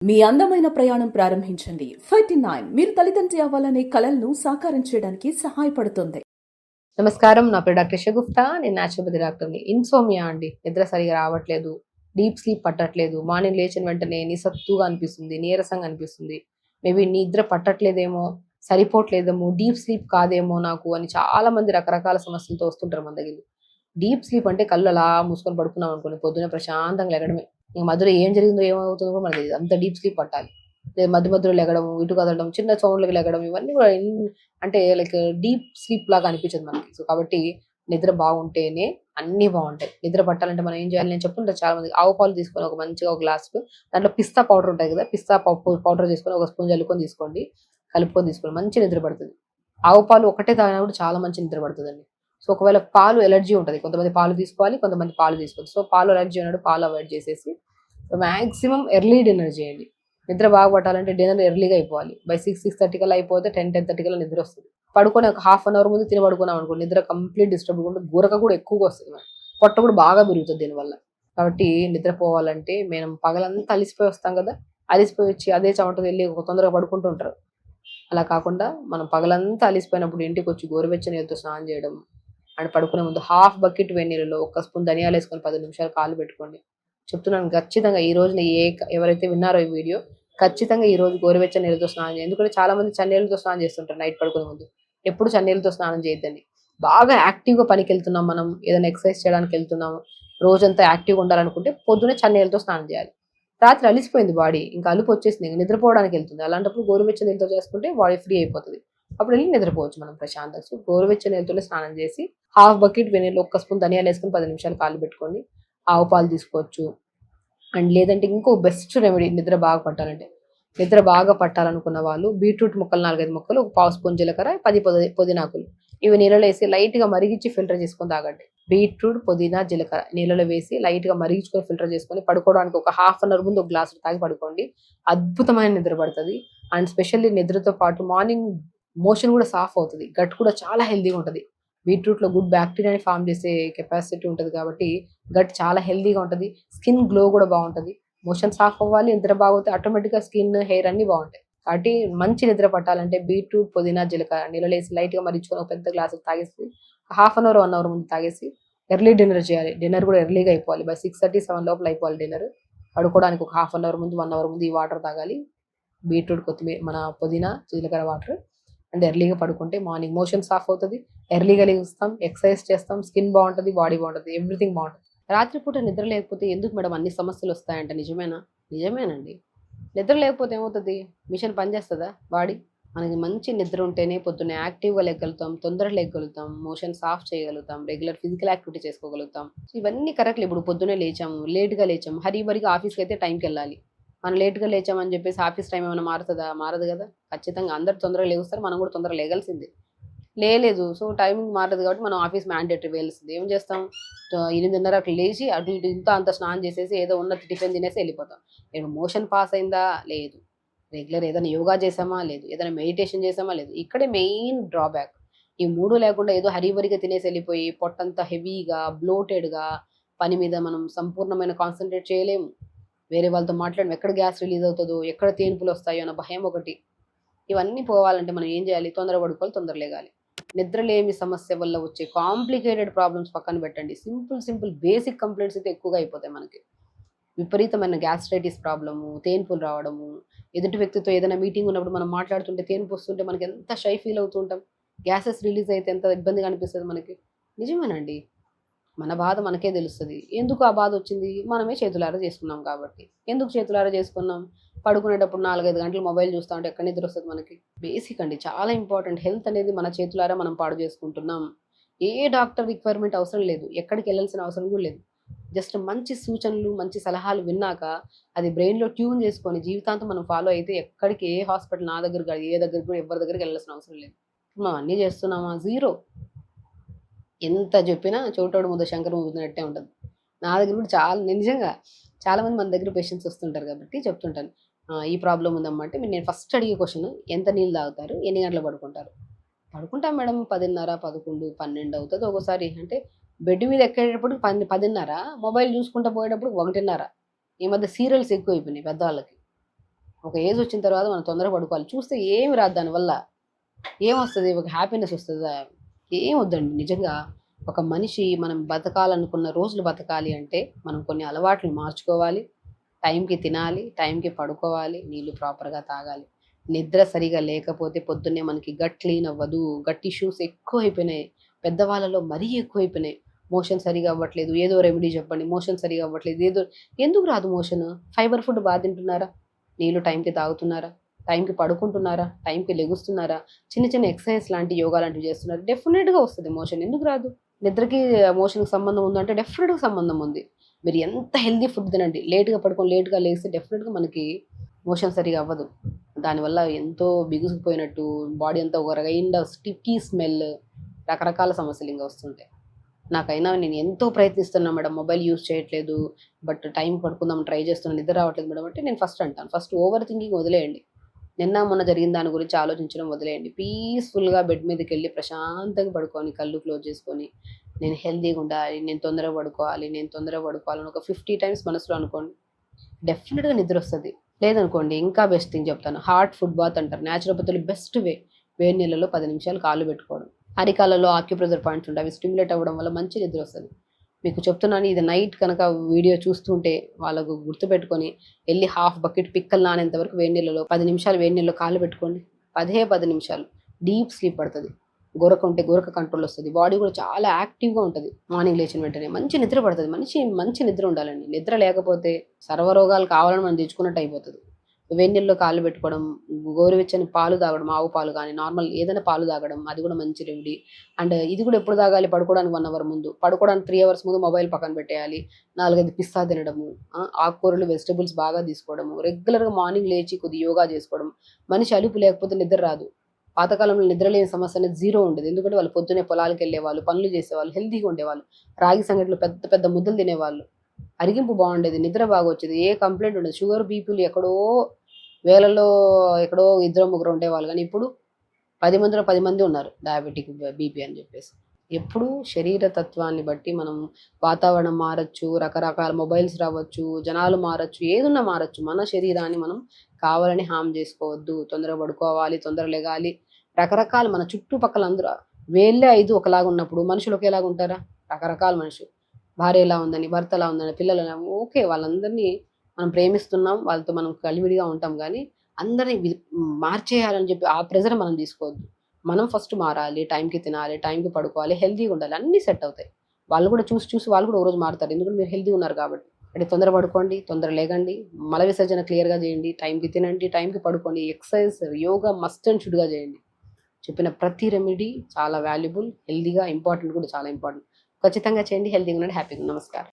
మీ అందమైన ప్రయాణం ప్రారంభించండి. 39 మీరు తల్లిదండ్రి అవ్వాలనే కలలను సాకారం చేయడానికి సహాయపడుతుంది. నమస్కారం, నా పేరు డాక్టర్ షగుఫ్తా. నేను న్యాచురోపతి డాక్టర్ని. ఇన్సోమియా అండి, నిద్ర సరిగా రావట్లేదు, డీప్ స్లీప్ పట్టట్లేదు, మార్నింగ్ లేచిన వెంటనే నిస్సత్తుగా అనిపిస్తుంది, నీరసంగా అనిపిస్తుంది, మేబీ నిద్ర పట్టట్లేదేమో, సరిపోవట్లేదేమో, డీప్ స్లీప్ కాదేమో నాకు అని చాలా మంది రకరకాల సమస్యలతో వస్తుంటారు మన దగ్గరికి. డీప్ స్లీప్ అంటే కళ్ళు అలా మూసుకొని పడుకున్నాం అనుకోండి, పొద్దున ప్రశాంతంగా లెగడమే. ఇంక మధ్యలో ఏం జరిగిందో ఏమవుతుందో కూడా మనకు తెలియదు, అంత డీప్ స్లీప్ పట్టాలి. లేదు మధ్య మధ్యలో లెగడం, ఇటు కదలడం, చిన్న సౌండ్లకి లెగడం, ఇవన్నీ కూడా అంటే లైక్ డీప్ స్లీప్ లాగా అనిపించదు మనకి. సో కాబట్టి నిద్ర బాగుంటేనే అన్ని బాగుంటాయి. నిద్ర పట్టాలంటే మనం ఏం చేయాలి, నేను చెప్తుంటాను చాలా మంది, ఆవు పాలు తీసుకొని ఒక మంచిగా ఒక గ్లాస్, దాంట్లో పిస్తా పౌడర్ ఉంటుంది కదా, పిస్తా పౌడర్ తీసుకొని ఒక స్పూన్ చల్లుకొని తీసుకోండి, కలుపుకొని తీసుకోండి, మంచి నిద్ర పడుతుంది. ఆవు పాలు ఒకటే తాగినా కూడా చాలా మంచి నిద్ర పడుతుందండి. సో ఒకవేళ పాలు ఎలర్జీ ఉంటుంది, కొంతమంది పాలు తీసుకోవాలి, కొంతమంది పాలు తీసుకోవాలి. సో పాలు ఎలర్జీ ఉన్నాడు, పాలు అవాయిడ్ చేసేసి మాక్సిమం ఎర్లీ డిన్నర్ చేయండి. నిద్ర బాగా పట్టాలంటే డిన్నర్ ఎర్లీగా అయిపోవాలి. బై 6-6:30 కల్లా అయిపోతే 10-10:30 కల్లా నిద్ర వస్తుంది. పడుకొని ఒక హాఫ్ అన్ అవర్ ముందు తిని పడుకున్నాం అనుకో, నిద్ర కంప్లీట్ డిస్టర్బ్ ఉంటుంది, గురక కూడా ఎక్కువగా వస్తుంది, మనకి పొట్ట కూడా బాగా పెరుగుతుంది దీనివల్ల. కాబట్టి నిద్రపోవాలంటే మనం పగలంతా అలిసిపోయి వస్తాం కదా, అలిసిపోయి వచ్చి అదే చెమట వెళ్ళి తొందరగా పడుకుంటుంటారు. అలా కాకుండా మనం పగలంతా అలిసిపోయినప్పుడు ఇంటికి వచ్చి గోరువెచ్చని నీళ్ళతో స్నానం చేయడం, అండ్ పడుకునే ముందు హాఫ్ బకెట్ వేడి నీళ్ళలో ఒక స్పూన్ ధనియాలు వేసుకొని 10 నిమిషాలు కాలు పెట్టుకోండి. చెప్తున్నాను ఖచ్చితంగా ఈ రోజు ఎవరైతే విన్నారో ఈ వీడియో, ఖచ్చితంగా ఈ రోజు గోరువెచ్చని నీళ్ళతో స్నానం చేయండి. ఎందుకంటే చాలా మంది చన్నీళ్ళతో స్నానం చేస్తుంటారు నైట్ పడుకునే ముందు. ఎప్పుడు చన్నీళ్ళతో స్నానం చేయొద్దండి. బాగా యాక్టివ్గా పనికి వెళ్తున్నాం, మనం ఏదైనా ఎక్సర్సైజ్ చేయడానికి వెళ్తున్నాము, రోజంతా యాక్టివ్గా ఉండాలనుకుంటే పొద్దునే చన్నీళ్ళతో స్నానం చేయాలి. రాత్రి అలిసిపోయింది బాడీ, ఇంకా అలుపు వచ్చేసింది, ఇంకా నిద్రపోవడానికి వెళ్తుంది, అలాంటప్పుడు గోరువెచ్చని నీళ్ళతో చేసుకుంటే బాడీ ఫ్రీ అయిపోతుంది. అప్పుడు వెళ్ళి నిద్రపోవచ్చు మనం ప్రశాంతంగా. సో గోరువెచ్చని నీళ్ళతోనే స్నానం చేసి హాఫ్ బకెట్ వెనీళ్ళు ఒక్క స్పూన్ ధనియాలు వేసుకొని 10 నిమిషాలు కాలు పెట్టుకోండి. ఆవు పాలు తీసుకోవచ్చు. అండ్ లేదంటే ఇంకో బెస్ట్ రెమెడీ నిద్ర బాగా పట్టాలంటే, నిద్ర బాగా పట్టాలనుకున్న వాళ్ళు బీట్రూట్ ముక్కలు 4-5 ముక్కలు, ఒక పావు స్పూన్ జీలకర్ర, 10 పుదీనాకులు ఇవి నీళ్ళలో వేసి లైట్గా మరిగించి ఫిల్టర్ చేసుకొని తాగండి. బీట్రూట్, పుదీనా, జీలకర్ర నీళ్ళలో వేసి లైట్గా మరిగించుకొని ఫిల్టర్ చేసుకొని పడుకోవడానికి ఒక హాఫ్ అన్ అవర్ ముందు ఒక గ్లాసు తాగి పడుకోండి. అద్భుతమైన నిద్ర పడుతుంది. అండ్ స్పెషల్లీ నిద్రతో పాటు మార్నింగ్ మోషన్ కూడా సాఫ్ అవుతుంది, గట్ కూడా చాలా హెల్తీగా ఉంటుంది. బీట్రూట్లో గుడ్ బ్యాక్టీరియాని ఫామ్ చేసే కెపాసిటీ ఉంటుంది కాబట్టి గట్ చాలా హెల్తీగా ఉంటుంది. స్కిన్ గ్లో కూడా బాగుంటుంది. మోషన్ సాఫ్ అవ్వాలి, నిద్ర బాగుంటే ఆటోమేటిక్గా స్కిన్, హెయిర్ అన్ని బాగుంటాయి. కాబట్టి మంచి నిద్ర పట్టాలంటే బీట్రూట్, పుదీనా, జీలకర్ర నీళ్ళలో వేసి లైట్గా మరిచుకొని ఒక పెద్ద గ్లాసు తాగేసి హాఫ్ అన్ అవర్ 1 అవర్ ముందు తాగేసి ఎర్లీ డిన్నర్ చేయాలి. డిన్నర్ కూడా ఎర్లీగా అయిపోవాలి, బై 6:30-7 లోపల అయిపోవాలి డిన్నర్. పడుకోవడానికి ఒక హాఫ్ అన్ అవర్ ముందు 1 అవర్ ముందు ఈ వాటర్ తాగాలి, బీట్రూట్, కొత్తిమీర, మన పుదీనా, జీలకర్ర వాటర్. అండ్ ఎర్లీగా పడుకుంటే మార్నింగ్ మోషన్ సాఫ్ అవుతుంది, ఎర్లీగా లేస్తాం, ఎక్సర్సైజ్ చేస్తాం, స్కిన్ బాగుంటుంది, బాడీ బాగుంటుంది, ఎవ్రీథింగ్ బాగుంటుంది. రాత్రిపూట నిద్ర లేకపోతే ఎందుకు మేడం అన్ని సమస్యలు వస్తాయంట, నిజమేనా? నిజమేనండి. నిద్ర లేకపోతే ఏమవుతుంది, మిషన్ పనిచేస్తుందా బాడీ? మనకి మంచి నిద్ర ఉంటేనే పొద్దున్న యాక్టివ్గా లేగలుగుతాం, తొందరగా లేగలుగుతాం, మోషన్ సాఫ్ చేయగలుగుతాం, రెగ్యులర్ ఫిజికల్ యాక్టివిటీ చేసుకోగలుగుతాం. ఇవన్నీ కరెక్ట్లీ. ఇప్పుడు పొద్దున్నే లేచాము, లేట్గా లేచాము, హరీబరిగా ఆఫీస్కి అయితే టైంకి వెళ్ళాలి. మనం లేట్గా లేచామని చెప్పేసి ఆఫీస్ టైం ఏమైనా మారుతుందా? మారదు కదా. ఖచ్చితంగా అందరు తొందరగా లేస్తారు, మనం కూడా తొందరగా లేగాల్సిందే. లేదు, సో టైమింగ్ మారదు కాబట్టి మనం ఆఫీస్ మ్యాండేటరీ వేయాల్సింది. ఏం చేస్తాం, 8:30 లేచి అటు ఇటు ఇంత అంత స్నానం చేసేసి ఏదో ఉన్న టిఫిన్ తినేసి వెళ్ళిపోతాం. నేను మోషన్ పాస్ అయిందా? లేదు. రెగ్యులర్ ఏదైనా యోగా చేసామా? లేదు. ఏదైనా మెడిటేషన్ చేసామా? లేదు. ఇక్కడే మెయిన్ డ్రాబ్యాక్. ఈ 3 లేకుండా ఏదో హరీబరిగా తినేసి వెళ్ళిపోయి పొట్టంతా హెవీగా, బ్లోటెడ్గా, పని మీద మనం సంపూర్ణమైన కాన్సన్ట్రేట్ చేయలేము. వేరే వాళ్ళతో మాట్లాడడం, ఎక్కడ గ్యాస్ రిలీజ్ అవుతుందో, ఎక్కడ తేన్పులు వస్తాయో అన్న భయం ఒకటి. ఇవన్నీ పోవాలంటే మనం ఏం చేయాలి, తొందర పడుకోవాలి, తొందర లేగాలి. నిద్రలేమి సమస్య వల్ల వచ్చే కాంప్లికేటెడ్ ప్రాబ్లమ్స్ పక్కన పెట్టండి, సింపుల్ బేసిక్ కంప్లైంట్స్ అయితే ఎక్కువగా అయిపోతాయి మనకి. విపరీతమైన గ్యాస్ట్రైటిస్ ప్రాబ్లము, తేన్పులు రావడము, ఎదుటి వ్యక్తితో ఏదైనా మీటింగ్ ఉన్నప్పుడు మనం మాట్లాడుతుంటే తేన్పు వస్తుంటే మనకి ఎంత షై ఫీల్ అవుతూ ఉంటాం, గ్యాసెస్ రిలీజ్ అయితే ఎంత ఇబ్బందిగా అనిపిస్తుంది మనకి. నిజమేనండి. మన బాధ మనకే తెలుస్తుంది. ఎందుకు ఆ బాధ వచ్చింది, మనమే చేతులారా చేసుకున్నాం కాబట్టి. ఎందుకు చేతులారా చేసుకున్నాం, పడుకునేటప్పుడు 4-5 గంటలు మొబైల్ చూస్తూ ఉంటే ఎక్కడ నిద్ర వస్తుంది మనకి. బేసిక్ అండి, చాలా ఇంపార్టెంట్. హెల్త్ అనేది మన చేతులారా మనం పాడు చేసుకుంటున్నాం. ఏ డాక్టర్ రిక్వైర్మెంట్ అవసరం లేదు, ఎక్కడికి వెళ్ళాల్సిన అవసరం కూడా లేదు. జస్ట్ మంచి సూచనలు, మంచి సలహాలు విన్నాక అది బ్రెయిన్లో ట్యూన్ చేసుకొని జీవితాంతం మనం ఫాలో అయితే ఎక్కడికి, ఏ హాస్పిటల్, నా దగ్గర కాదు, ఏ దగ్గరికి కూడా ఎవరి దగ్గరికి వెళ్ళాల్సిన అవసరం లేదు. మనం అన్నీ చేస్తున్నామా? జీరో. ఎంత చెప్పినా చోటోడు ముద్ద శంకరం ముద్దునట్టే ఉంటుంది. నా దగ్గర కూడా నిజంగా చాలామంది మన దగ్గర పేషెంట్స్ వస్తుంటారు కాబట్టి చెప్తుంటాను, ఈ ప్రాబ్లం ఉందమ్మా అంటే నేను ఫస్ట్ అడిగే క్వశ్చన్, ఎంత నీళ్ళు తాగుతారు, ఎన్ని గంటలు పడుకుంటారు? పడుకుంటాం మేడం 10:30, 11, 12 అవుతుంది ఒక్కోసారి. అంటే బెడ్ మీద ఎక్కేటప్పుడు 10:30, మొబైల్ చూసుకుంటూ పోయేటప్పుడు 1:30. ఈ మధ్య సీరియల్స్ ఎక్కువ అయిపోయినాయి పెద్దవాళ్ళకి. ఒక ఏజ్ వచ్చిన తర్వాత మనం తొందరగా పడుకోవాలి. చూస్తే ఏమి రాదు దానివల్ల. ఏమొస్తది? ఒక హ్యాపీనెస్ వస్తదా? ఏం వద్దండి నిజంగా. ఒక మనిషి మనం బతకాలనుకున్న రోజులు బతకాలి అంటే మనం కొన్ని అలవాట్లు మార్చుకోవాలి. టైంకి తినాలి, టైంకి పడుకోవాలి, నీళ్లు ప్రాపర్‌గా తాగాలి. నిద్ర సరిగా లేకపోతే పొద్దున్నే మనకి గట్ క్లీన్ అవ్వదు. గట్ ఇష్యూస్ ఎక్కువైపోయినాయి. పెద్దవాళ్ళలో మరీ ఎక్కువైపోయినాయి. మోషన్ సరిగ్గా అవ్వట్లేదు. ఏదో రెమెడీ చెప్పండి. మోషన్ సరిగ్గా అవ్వట్లేదు. ఎందుకు రాదు మోషన్? ఫైబర్ ఫుడ్ తింటున్నారా? నీళ్లు టైంకి తాగుతున్నారా? టైంకి పడుకుంటున్నారా? టైంకి లెగుస్తున్నారా? చిన్న చిన్న ఎక్సర్సైజ్ లాంటి, యోగా లాంటివి చేస్తున్నారు. డెఫినెట్‌గా వస్తది మోషన్. ఎందుకు రాదు? నిద్రకి మోషన్‌కి సంబంధం ఉందంటే డెఫినెట్‌గా సంబంధం ఉంది. మీరు ఎంత హెల్తీ ఫుడ్ తినండి, లేట్‌గా పడుకొని లేట్‌గా లేస్తే డెఫినెట్‌గా మనకి మోషన్ సరిగ్గా అవ్వదు. దానివల్ల ఎంతో బిగుసుకుపోయినట్టు బాడీ అంతా ఒక కైండ్ ఆఫ్ స్టిక్కీ స్మెల్, రకరకాల సమస్యలు ఇంక వస్తుంటాయి. నాకైనా నేను ఎంతో ప్రయత్నిస్తున్నా మేడం, మొబైల్ యూజ్ చేయట్లేదు, బట్ టైం పడుకుందాం ట్రై చేస్తున్నాను, నిద్ర రావట్లేదు మేడం అంటే నేను ఫస్ట్ అంటాను, ఫస్ట్ ఓవర్ థింకింగ్ వదిలేయండి. నిన్న మొన్న జరిగిన దాని గురించి ఆలోచించడం వదిలేయండి. పీస్‌ఫుల్‌గా బెడ్ మీదకెళ్ళి ప్రశాంతంగా పడుకొని, కళ్ళు క్లోజ్ చేసుకొని, నేను హెల్తీగా ఉండాలి, నేను తొందరగా పడుకోవాలి, నేను తొందరగా పడుకోవాలని ఒక 50 టైమ్స్ మనసులో అనుకోండి. డెఫినెట్‌గా నిద్రొస్తది. లేదనుకోండి ఇంకా బెస్ట్ థింగ్ చెప్తాను. హాట్ ఫుడ్ బాత్ అంటారు. న్యాచురోపతిలో బెస్ట్ వే. వేడి నీళ్ళలో 10 నిమిషాలు కాళ్ళు పెట్టుకోవడం. అరికాళ్ళలో ఆక్యుప్రెషర్ పాయింట్స్ ఉంటాయి. అవి స్టిమ్యులేట్ అవ్వడం వల్ల మంచి నిద్రొస్తది. మీకు చెప్తున్నాను, ఇది నైట్ కనుక వీడియో చూస్తుంటే వాళ్ళకు గుర్తుపెట్టుకొని ఎళ్లి హాఫ్ బకెట్ పిక్కలు నానేంత వరకు వేడి నీళ్ళలో 10 నిమిషాలు వేడి నీళ్ళలో కాళ్ళు పెట్టుకోండి. 10 నిమిషాలు డీప్ స్లీప్ పడతది. గురక ఉంటే గురక కంట్రోల్ వస్తది. బాడీ కూడా చాలా యాక్టివ్‌గా ఉంటది. మార్నింగ్ లేచిన వెంటనే మంచి నిద్ర పడతది. మంచి నిద్ర ఉండాలండి. నిద్ర లేకపోతే సర్వరోగాలు కావాలని మనం తెచ్చుకున్నట్టు అయిపోతది. వేడి నీళ్ళలో కాళ్ళు పెట్టుకోవడం, గోరువెచ్చని పాలు తాగడం, ఆవు పాలు గాని, నార్మల్ ఏదైనా పాలు తాగడం, అది కూడా మంచి రెమెడీ. అండ్ ఇది కూడా ఎప్పుడు తాగాలి? పడుకోవడానికి 1 అవర్ ముందు. పడుకోవడానికి 3 అవర్స్ ముందు మొబైల్ పక్కన పెట్టేయాలి. 4, 5 పిస్తా తినడము, ఆకుకూరలు, వెజిటబుల్స్ బాగా తీసుకోవడము, రెగ్యులర్‌గా మార్నింగ్ లేచి కొద్దిగా యోగా చేసుకోవడం. మనిషి అలుపు లేకపోతే నిద్ర రాదు. పాతకాలంలో నిద్ర లేని సమస్య అనేది జీరో ఉండేది. ఎందుకంటే వాళ్ళు పొద్దున్నే పొలాలకెళ్ళేవాళ్ళు, పనులు చేసేవాళ్ళు, హెల్తీగా ఉండేవాళ్ళు. రాగి సంగటిలో పెద్ద పెద్ద ముద్దలు తినేవాళ్ళు. అరిగింపు బాగుండేది, నిద్ర బాగా వచ్చేది, ఏ కంప్లైంట్ ఉండదు. షుగర్, బీపీలు ఎక్కడో వేలల్లో ఎక్కడో ఇద్దరో ముగ్గురు ఉండేవాళ్ళు. కానీ ఇప్పుడు 10 మందిలో 10 మంది ఉన్నారు డయాబెటిక్, బీపీ అని చెప్పేసి. ఎప్పుడూ శరీర తత్వాన్ని బట్టి మనం వాతావరణం మారచ్చు, రకరకాల మొబైల్స్ రావచ్చు, జనాలు మారచ్చు, ఏదున్నా మారచ్చు. మన శరీరాన్ని మనం కావాలని హార్మ్ చేసుకోవద్దు. తొందరగా పడుకోవాలి, తొందర లెగాలి. రకరకాల మన చుట్టుపక్కల అందరూ వేళ్ళే 5 ఒకలాగా ఉన్నప్పుడు మనుషులు ఒకేలాగా ఉంటారా? రకరకాల మనుషులు. భార్య ఎలా ఉందని, భర్త ఎలా ఉందని, పిల్లలు ఎలా, ఓకే వాళ్ళందరినీ మనం ప్రేమిస్తున్నాం, వాళ్ళతో మనం కలివిడిగా ఉంటాం కానీ అందరిని మార్చేయాలని చెప్పి ఆ ప్రెజర్ మనం తీసుకోవద్దు. మనం ఫస్ట్ మారాలి, టైంకి తినాలి, టైంకి పడుకోవాలి, హెల్తీగా ఉండాలి, అన్నీ సెట్ అవుతాయి. వాళ్ళు కూడా చూసి చూసి వాళ్ళు కూడా ఓ రోజు మారుతారు. ఎందుకంటే మీరు హెల్తీగా ఉన్నారు కాబట్టి. అంటే తొందర పడుకోండి, తొందర లేగండి, మల విసర్జన క్లియర్‌గా చేయండి, టైంకి తినండి, టైంకి పడుకోండి, ఎక్సర్సైజ్, యోగా మస్ట్ అండ్ షుడ్‌గా చేయండి. చెప్పిన ప్రతి రెమెడీ చాలా వాల్యుబుల్, హెల్తీగా ఇంపార్టెంట్, కూడా చాలా ఇంపార్టెంట్. ఖచ్చితంగా చేయండి. హెల్తీగా ఉండండి. హ్యాపీగా. నమస్కారం.